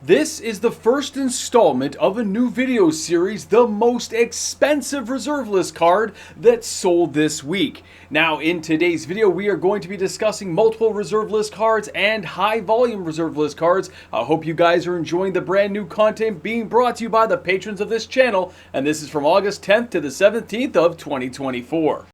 This is the first installment of a new video series, the most expensive reserve list card that sold this week. Now, in today's video, we are going to be discussing multiple reserve list cards and high volume reserve list cards. I hope you guys are enjoying the brand new content being brought to you by the patrons of this channel, and this is from August 10th to the 17th of 2024.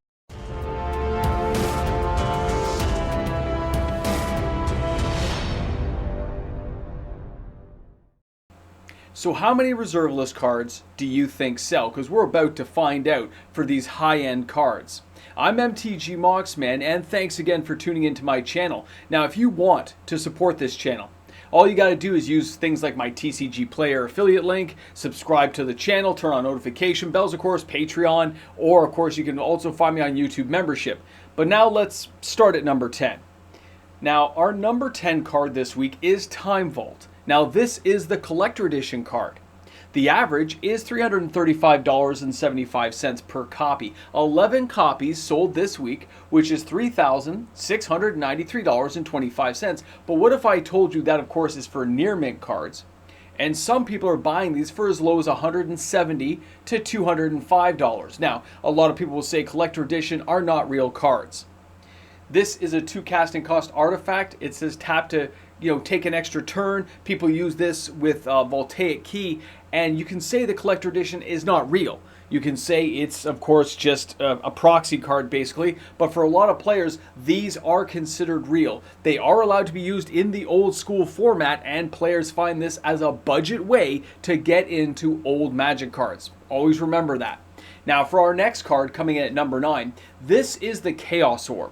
So how many reserve list cards do you think sell? Because we're about to find out for these high-end cards. I'm MTG Moxman, and thanks again for tuning into my channel. Now, if you want to support this channel, all you got to do is use things like my TCG Player affiliate link, subscribe to the channel, turn on notification bells, of course, Patreon, or of course you can also find me on YouTube membership. But now let's start at number 10. Now, our number 10 card this week is Time Vault. Now, this is the collector edition card. The average is $335.75 per copy. 11 copies sold this week, which is $3,693.25. But what if I told you that, of course, is for near mint cards? And some people are buying these for as low as $170 to $205. Now, a lot of people will say collector edition are not real cards. This is a 2 casting cost artifact. It says tap to take an extra turn. People use this with Voltaic Key, and you can say the collector edition is not real. You can say it's, of course, just a proxy card, basically. But for a lot of players, these are considered real. They are allowed to be used in the old school format, and players find this as a budget way to get into old Magic cards. Always remember that. Now, for our next card, coming in at number 9, this is the Chaos Orb.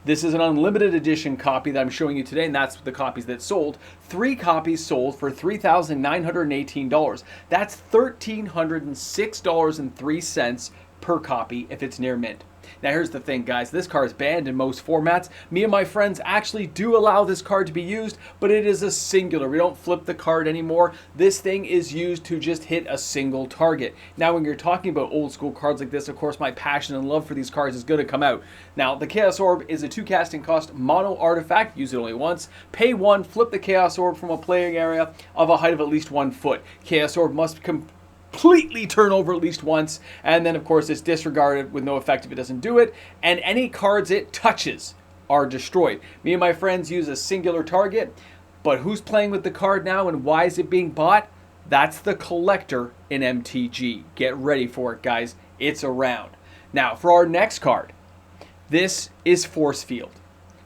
This is an unlimited edition copy that I'm showing you today, and that's the copies that sold. 3 copies sold for $3,918. That's $1,306.03 per copy if it's near mint. Now, here's the thing, guys. This card is banned in most formats. Me and my friends actually do allow this card to be used, but it is a singular. We don't flip the card anymore. This thing is used to just hit a single target. Now, when you're talking about old school cards like this, of course, my passion and love for these cards is going to come out. Now, the Chaos Orb is a 2 casting cost mono artifact. Use it only once. Pay 1, flip the Chaos Orb from a playing area of a height of at least 1 foot. Chaos Orb must completely turn over at least once, and then of course it's disregarded with no effect if it doesn't do it, and any cards it touches are destroyed. Me and my friends use a singular target, but who's playing with the card now and why is it being bought? That's the collector in MTG. Get ready for it, guys. It's around. Now, for our next card, this is Force Field.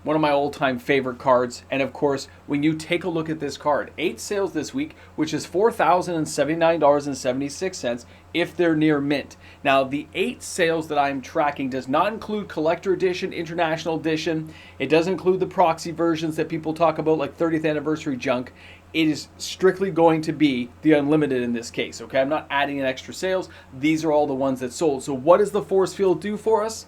One of my all-time favorite cards, and of course, when you take a look at this card, 8 sales this week, which is $4,079.76 if they're near mint. Now, the 8 sales that I'm tracking does not include collector edition, international edition. It does include the proxy versions that people talk about, like 30th anniversary junk. It is strictly going to be the unlimited in this case, okay? I'm not adding in extra sales. These are all the ones that sold. So what does the Force Field do for us?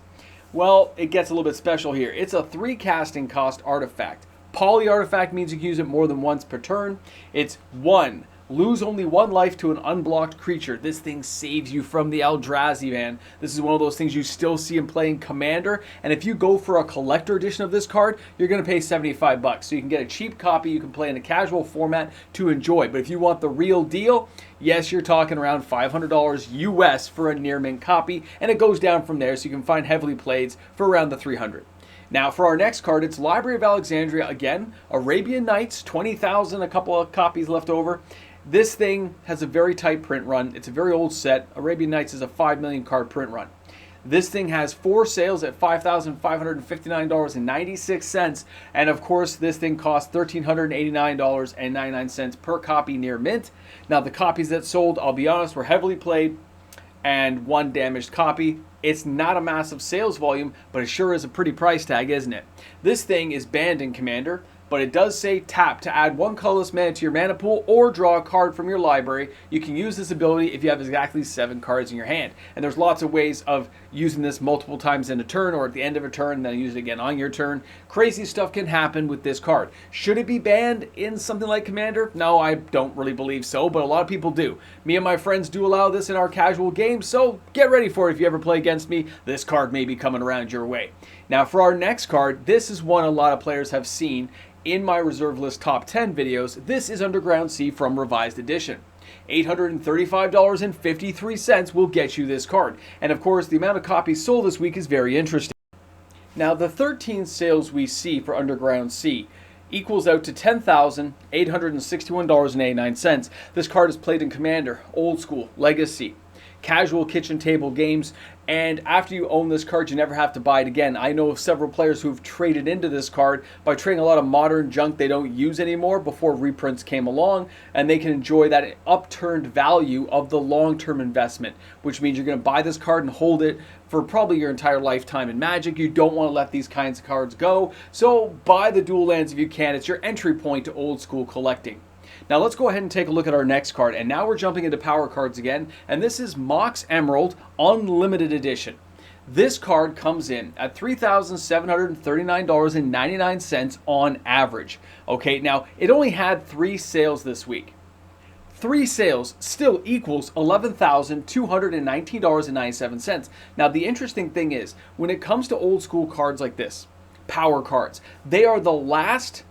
Well, it gets a little bit special here. It's a 3 casting cost artifact. Poly artifact means you can use it more than once per turn. It's 1. Lose only 1 life to an unblocked creature. This thing saves you from the Eldrazi, man. This is one of those things you still see in playing Commander. And if you go for a collector edition of this card, you're going to pay $75. So you can get a cheap copy you can play in a casual format to enjoy. But if you want the real deal, yes, you're talking around $500 US for a near mint copy. And it goes down from there, so you can find heavily played for around the $300. Now, for our next card, it's Library of Alexandria again. Arabian Nights, 20,000, a couple of copies left over. This thing has a very tight print run. It's a very old set. Arabian Nights is a 5 million card print run. This thing has 4 sales at $5,559.96. And of course, this thing costs $1,389.99 per copy near mint. Now, the copies that sold, I'll be honest, were heavily played and 1 damaged copy. It's not a massive sales volume, but it sure is a pretty price tag, isn't it? This thing is banned in Commander, but it does say tap to add 1 colorless mana to your mana pool or draw a card from your library. You can use this ability if you have exactly 7 cards in your hand. And there's lots of ways of using this multiple times in a turn or at the end of a turn, and then use it again on your turn. Crazy stuff can happen with this card. Should it be banned in something like Commander? No, I don't really believe so, but a lot of people do. Me and my friends do allow this in our casual games, so get ready for it if you ever play against me. This card may be coming around your way. Now, for our next card, this is one a lot of players have seen. in my reserve list top 10 videos, this is Underground Sea from Revised Edition. $835.53 will get you this card. And of course, the amount of copies sold this week is very interesting. Now, the 13 sales we see for Underground Sea equals out to $10,861.89. This card is played in Commander, Old School, Legacy, casual kitchen table games, and after you own this card, you never have to buy it again. I know of several players who've traded into this card by trading a lot of modern junk they don't use anymore before reprints came along, and they can enjoy that upturned value of the long-term investment, which means you're going to buy this card and hold it for probably your entire lifetime in Magic. You don't want to let these kinds of cards go, so buy the dual lands if you can. It's your entry point to old school collecting. Now let's go ahead and take a look at our next card, and now we're jumping into power cards again, and this is Mox Emerald Unlimited Edition. This card comes in at $3,739.99 on average. Okay, now it only had 3 sales this week. 3 sales still equals $11,219.97. Now the interesting thing is, when it comes to old school cards like this, power cards, they are the last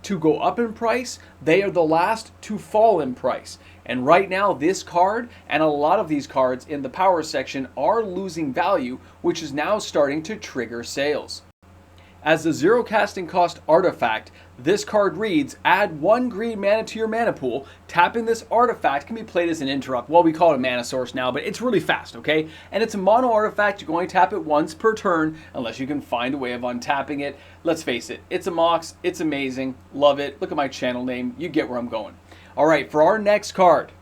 to go up in price, they are the last to fall in price. And right now, this card and a lot of these cards in the power section are losing value, which is now starting to trigger sales. As the 0 casting cost artifact, this card reads, add 1 green mana to your mana pool. Tapping this artifact can be played as an interrupt. Well, we call it a mana source now, but it's really fast, okay? And it's a mono artifact. You're going to tap it once per turn, unless you can find a way of untapping it. Let's face it, it's a Mox. It's amazing. Love it. Look at my channel name. You get where I'm going. All right, for our next card,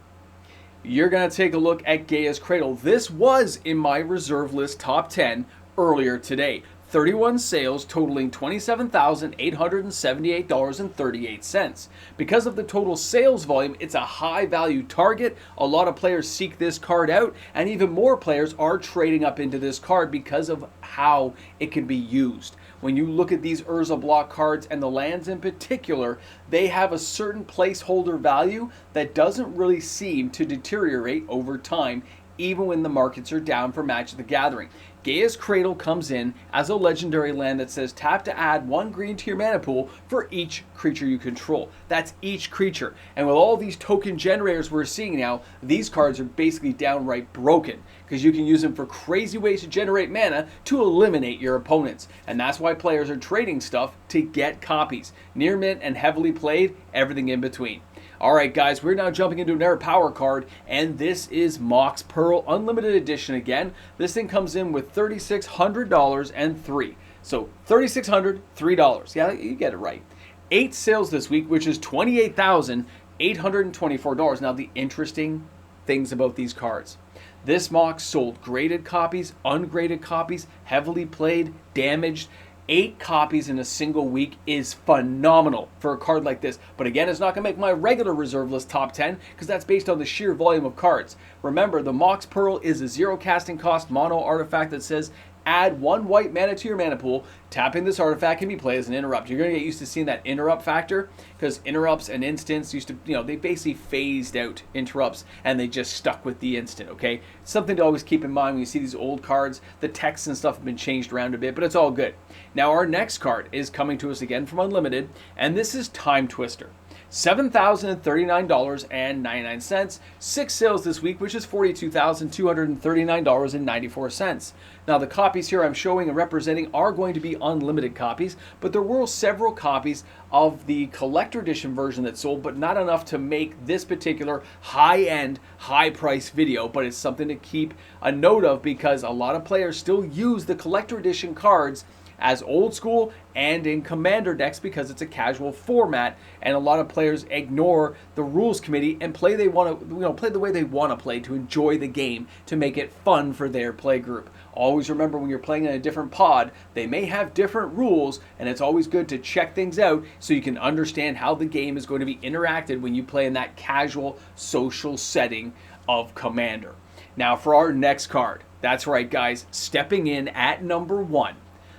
you're going to take a look at Gaia's Cradle. This was in my reserve list top 10 earlier today. 31 sales totaling $27,878.38. Because of the total sales volume, it's a high value target. A lot of players seek this card out, and even more players are trading up into this card because of how it can be used. When you look at these Urza block cards and the lands in particular, they have a certain placeholder value that doesn't really seem to deteriorate over time, even when the markets are down for Magic the Gathering. Gaia's Cradle comes in as a legendary land that says tap to add 1 green to your mana pool for each creature you control. That's each creature. And with all these token generators we're seeing now, these cards are basically downright broken, because you can use them for crazy ways to generate mana to eliminate your opponents. And that's why players are trading stuff to get copies. Near mint and heavily played, everything in between. Alright guys, we're now jumping into another power card, and this is Mox Pearl Unlimited Edition again. This thing comes in with $3,600 and 3. So $3,600, $3. Yeah, you get it right. 8 sales this week, which is $28,824. Now the interesting things about these cards. This Mox sold graded copies, ungraded copies, heavily played, damaged. 8 copies in a single week is phenomenal for a card like this. But again, it's not going to make my regular reserve list top 10 because that's based on the sheer volume of cards. Remember, the Mox Pearl is a 0 casting cost mono artifact that says add 1 white mana to your mana pool. Tapping this artifact can be played as an interrupt. You're going to get used to seeing that interrupt factor, because interrupts and instants used to, they basically phased out interrupts and they just stuck with the instant, okay? Something to always keep in mind when you see these old cards. The text and stuff have been changed around a bit, but it's all good. Now our next card is coming to us again from Unlimited, and this is Time Twister. $7,039.99. 6 sales this week, which is $42,239.94. Now the copies here I'm showing and representing are going to be unlimited copies, but there were several copies of the collector edition version that sold, but not enough to make this particular high-end, high-price video. But it's something to keep a note of, because a lot of players still use the collector edition cards as old school and in Commander decks because it's a casual format, and a lot of players ignore the rules committee and play the way they want to play to enjoy the game, to make it fun for their play group. Always remember, when you're playing in a different pod, they may have different rules, and it's always good to check things out so you can understand how the game is going to be interacted when you play in that casual social setting of Commander. Now for our next card, that's right guys, stepping in at number 1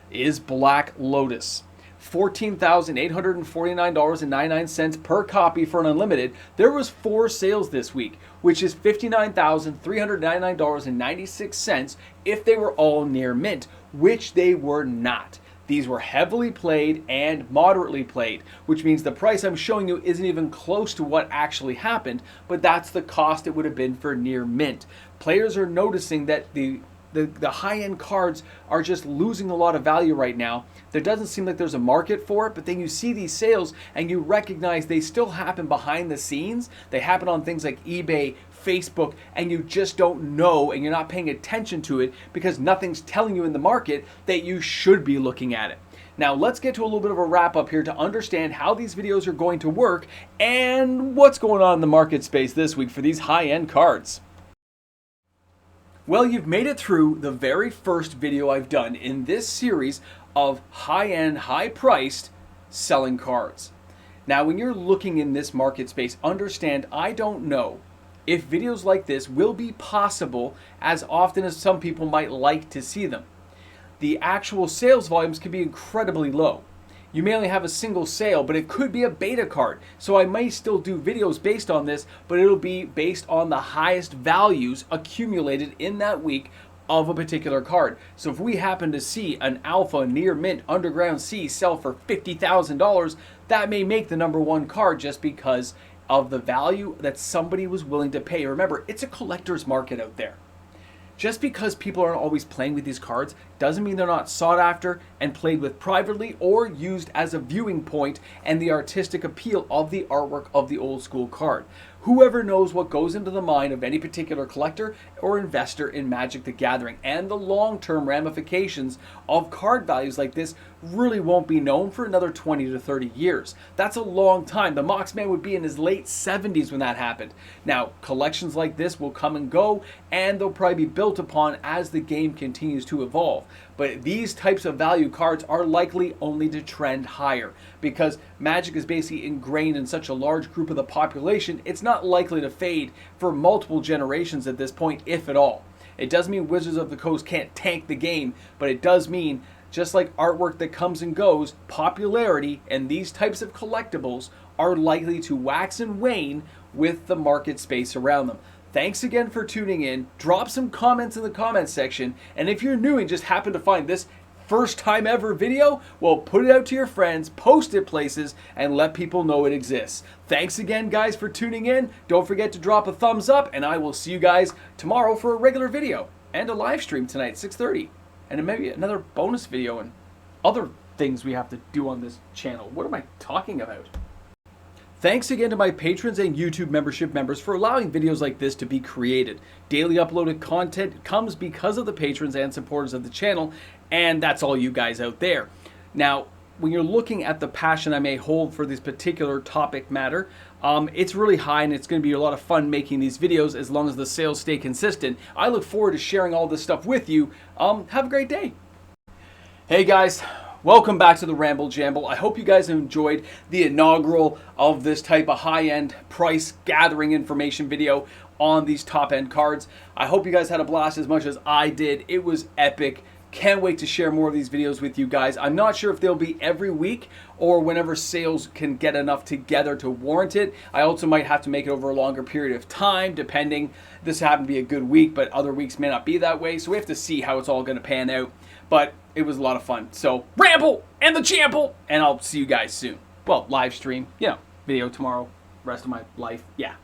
is Black Lotus. $14,849.99 per copy for an unlimited. There was 4 sales this week, which is $59,399.96 if they were all near mint, which they were not. These were heavily played and moderately played, which means the price I'm showing you isn't even close to what actually happened, but that's the cost it would have been for near mint. Players are noticing that the high-end cards are just losing a lot of value right now. There doesn't seem like there's a market for it, but then you see these sales and you recognize they still happen behind the scenes. They happen on things like eBay, Facebook, and you just don't know, and you're not paying attention to it because nothing's telling you in the market that you should be looking at it. Now let's get to a little bit of a wrap up here to understand how these videos are going to work and what's going on in the market space this week for these high-end cards. Well, you've made it through the very first video I've done in this series of high-end, high-priced selling cards. Now, when you're looking in this market space, understand I don't know if videos like this will be possible as often as some people might like to see them. The actual sales volumes can be incredibly low. You may only have a single sale, but it could be a beta card. So I may still do videos based on this, but it'll be based on the highest values accumulated in that week of a particular card. So if we happen to see an alpha near mint underground C sell for $50,000, that may make the number one card just because of the value that somebody was willing to pay. Remember, it's a collector's market out there. Just because people aren't always playing with these cards doesn't mean they're not sought after and played with privately or used as a viewing point and the artistic appeal of the artwork of the old school card. Whoever knows what goes into the mind of any particular collector or investor in Magic the Gathering, and the long-term ramifications of card values like this really won't be known for another 20 to 30 years. That's a long time. The Moxman would be in his late 70s when that happened. Now, collections like this will come and go, and they'll probably be built upon as the game continues to evolve. But these types of value cards are likely only to trend higher because Magic is basically ingrained in such a large group of the population, it's not likely to fade for multiple generations at this point, if at all. It doesn't mean Wizards of the Coast can't tank the game, but it does mean, just like artwork that comes and goes, popularity and these types of collectibles are likely to wax and wane with the market space around them. Thanks again for tuning in. Drop some comments in the comments section. And if you're new and just happen to find this first time ever video, well, put it out to your friends, post it places, and let people know it exists. Thanks again, guys, for tuning in. Don't forget to drop a thumbs up, and I will see you guys tomorrow for a regular video and a live stream tonight, 6:30. And maybe another bonus video and other things we have to do on this channel. What am I talking about? Thanks again to my patrons and YouTube membership members for allowing videos like this to be created. Daily uploaded content comes because of the patrons and supporters of the channel, and that's all you guys out there. Now, when you're looking at the passion I may hold for this particular topic matter, it's really high, and it's going to be a lot of fun making these videos as long as the sales stay consistent. I look forward to sharing all this stuff with you. Have a great day. Hey guys. Welcome back to the Ramble Jamble. I hope you guys have enjoyed the inaugural of this type of high-end price gathering information video on these top-end cards. I hope you guys had a blast as much as I did. It was epic. Can't wait to share more of these videos with you guys. I'm not sure if they'll be every week or whenever sales can get enough together to warrant it. I also might have to make it over a longer period of time, depending. This happened to be a good week, but other weeks may not be that way. So we have to see how it's all going to pan out. But it was a lot of fun. So, Ramble and the Jamble, and I'll see you guys soon. Well, live stream, video tomorrow, rest of my life, yeah.